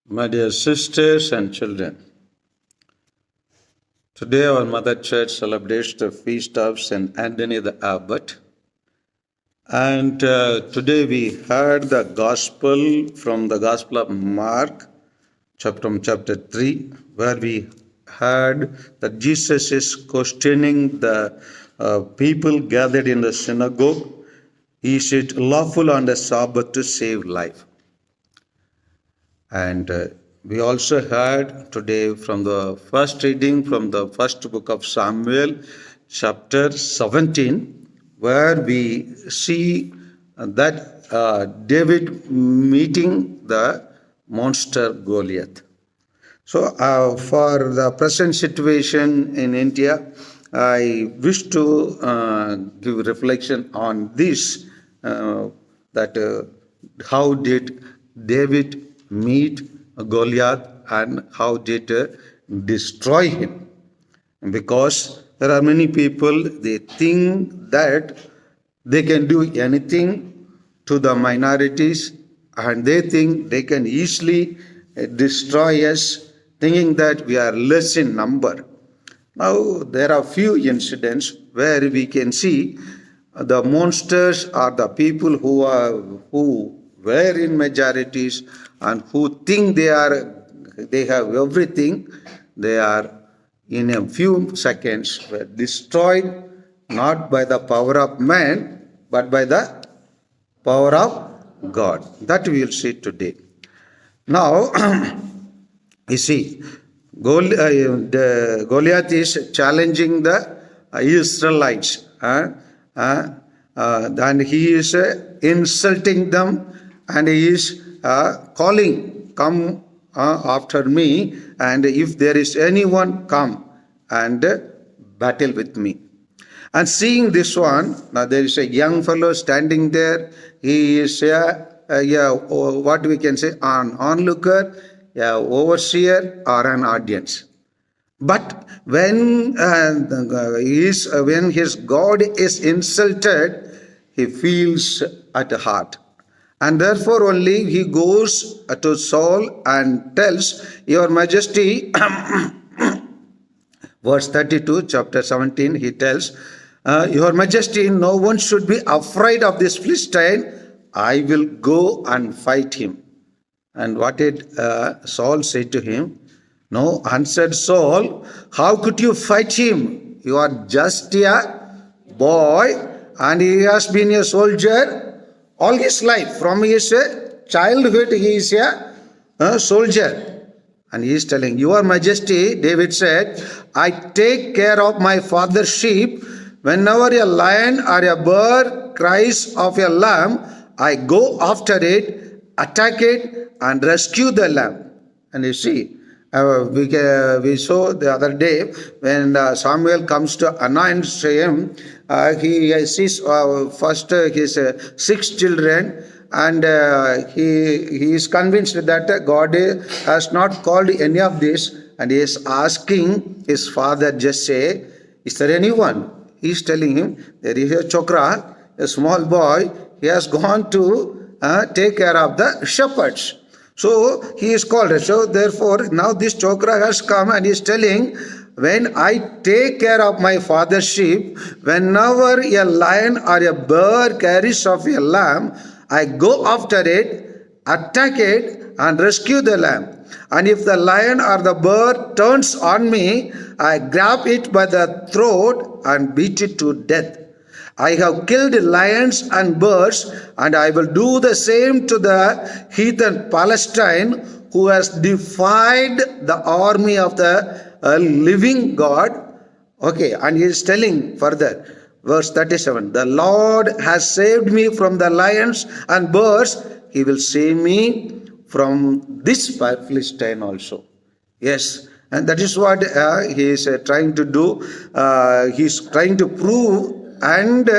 My dear sisters and children, today our Mother Church celebrates the feast of St. Anthony the Abbot. And today we heard the Gospel from the Gospel of Mark, chapter 3, where we heard that Jesus is questioning the people gathered in the synagogue. Is it lawful on the Sabbath to save life? And we also heard today from the first reading from the first book of Samuel, chapter 17, where we see that David meeting the monster Goliath. So for the present situation in India, I wish to give reflection on this, that how did David meet Goliath and how did destroy him. Because there are many people, they think that they can do anything to the minorities and they think they can easily destroy us, thinking that we are less in number. Now, there are few incidents where we can see the monsters are the people who were in majorities and who think they have everything. They are in a few seconds were destroyed, not by the power of man, but by the power of God. That we will see today. Now, you see, Goliath is challenging the Israelites, and he is insulting them, and he is calling, come after me, and if there is anyone, come and battle with me. And seeing this one, now there is a young fellow standing there. He is what we can say, an onlooker, overseer, or an audience. But when his God is insulted, he feels at heart. And therefore only he goes to Saul and tells, Your Majesty, verse 32, chapter 17, he tells, Your Majesty, no one should be afraid of this Philistine. I will go and fight him. And what did Saul say to him? No, answered Saul, how could you fight him? You are just a boy, and he has been a soldier all his life. From his childhood, he is a soldier. And he is telling, Your Majesty, David said, I take care of my father's sheep. Whenever a lion or a bear cries of a lamb, I go after it, attack it, and rescue the lamb. And you see, we saw the other day when Samuel comes to anoint him, he sees first his 6 children, and he is convinced that God has not called any of this, and he is asking his father, just say, is there anyone? He is telling him, there is a chokra, a small boy, he has gone to take care of the shepherds. So he is called. So therefore now this chokra has come and is telling, when I take care of my father's sheep, whenever a lion or a bear carries off a lamb, I go after it, attack it, and rescue the lamb. And if the lion or the bear turns on me, I grab it by the throat and beat it to death. I have killed lions and bears, and I will do the same to the heathen Palestine who has defied the army of the living God. Okay, and he is telling further, verse 37, the Lord has saved me from the lions and bears. He will save me from this Philistine also. Yes, and that is what he is trying to do. He is trying to prove, and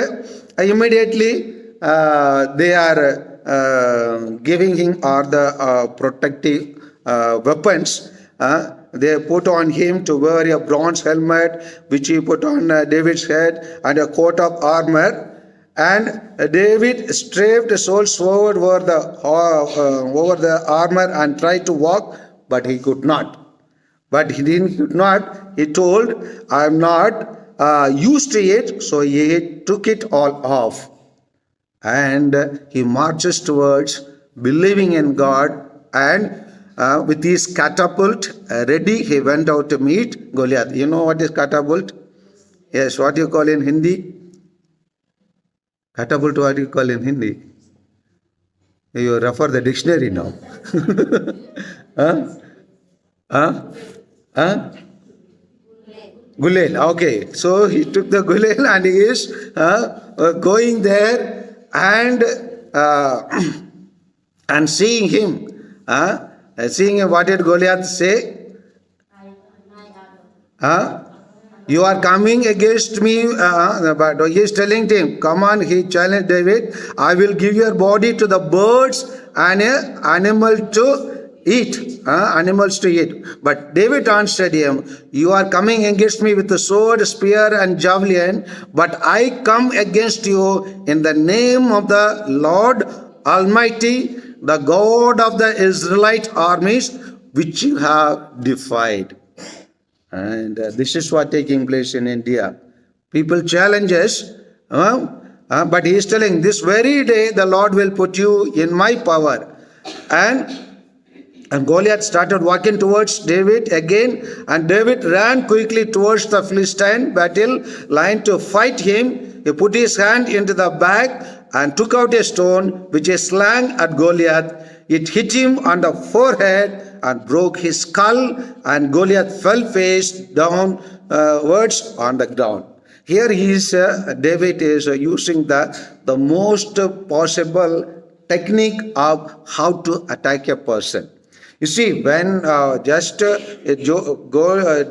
immediately they are giving him all the protective weapons. They put on him to wear a bronze helmet, which he put on David's head, and a coat of armor. And David strafed his whole sword over the armor and tried to walk, but he could not. But he could not. He told, I am not used to it. So he took it all off. And he marches towards believing in God, and with his catapult ready, he went out to meet Goliath. You know what is catapult? Yes, what you call in Hindi? Catapult, what you call in Hindi? You refer the dictionary now. Huh? Huh? Huh? Gulel. Okay. So he took the Gulel and he is going there and and seeing him. Seeing him, what did Goliath say? You are coming against me, but he is telling him, come on, he challenged David, I will give your body to the birds and animals to eat. But David answered him, you are coming against me with the sword, spear and javelin, but I come against you in the name of the Lord Almighty, the God of the Israelite armies, which you have defied. And this is what taking place in India. People challenge us, but he is telling, this very day the Lord will put you in my power. And Goliath started walking towards David again, and David ran quickly towards the Philistine battle line to fight him. He put his hand into the bag and took out a stone which he slung at Goliath. It hit him on the forehead and broke his skull, and Goliath fell face downwards on the ground. Here David is using the most possible technique of how to attack a person. You see, when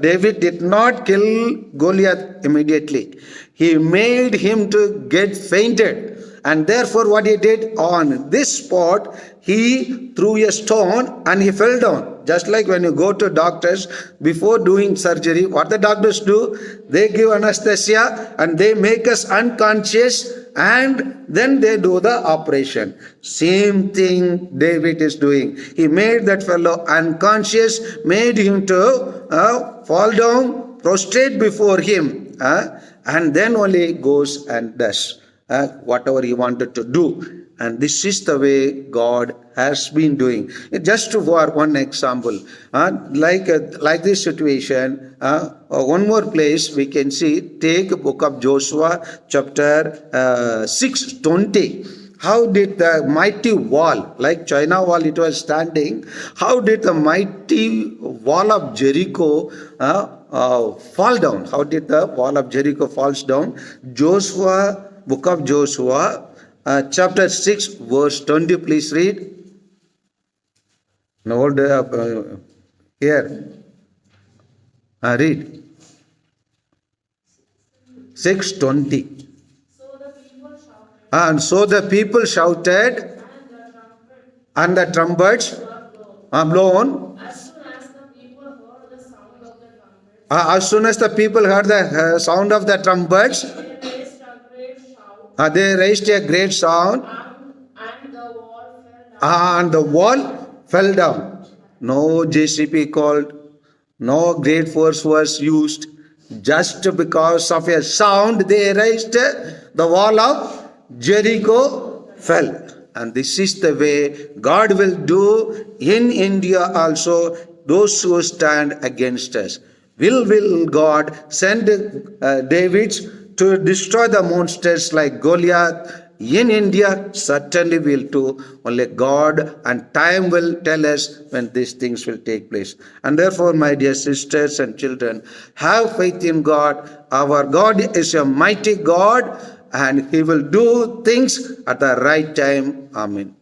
David did not kill Goliath immediately, he made him to get fainted. And therefore what he did, on this spot, he threw a stone and he fell down. Just like when you go to doctors, before doing surgery, what the doctors do, they give anesthesia and they make us unconscious, and then they do the operation. Same thing David is doing. He made that fellow unconscious, made him to fall down, prostrate before him, and then only goes and does whatever he wanted to do. And this is the way God has been doing. Just for one example, like this situation, one more place we can see, take book of Joshua chapter 6:20. How did the mighty wall, like China wall it was standing, how did the mighty wall of Jericho fall down? How did the wall of Jericho falls down? Book of Joshua, chapter 6, verse 20, please read. No, here. Read. 6:20. And so the people shouted, and the trumpets are blown. As soon as the people heard the sound of the trumpets, they raised a great sound, and the wall fell down. No JCP called, no great force was used. Just because of a sound, they raised the wall of Jericho fell. And this is the way God will do in India also, those who stand against us. Will God send David to destroy the monsters like Goliath in India? Certainly will too. Only God and time will tell us when these things will take place. And therefore, my dear sisters and children, have faith in God. Our God is a mighty God, and He will do things at the right time. Amen.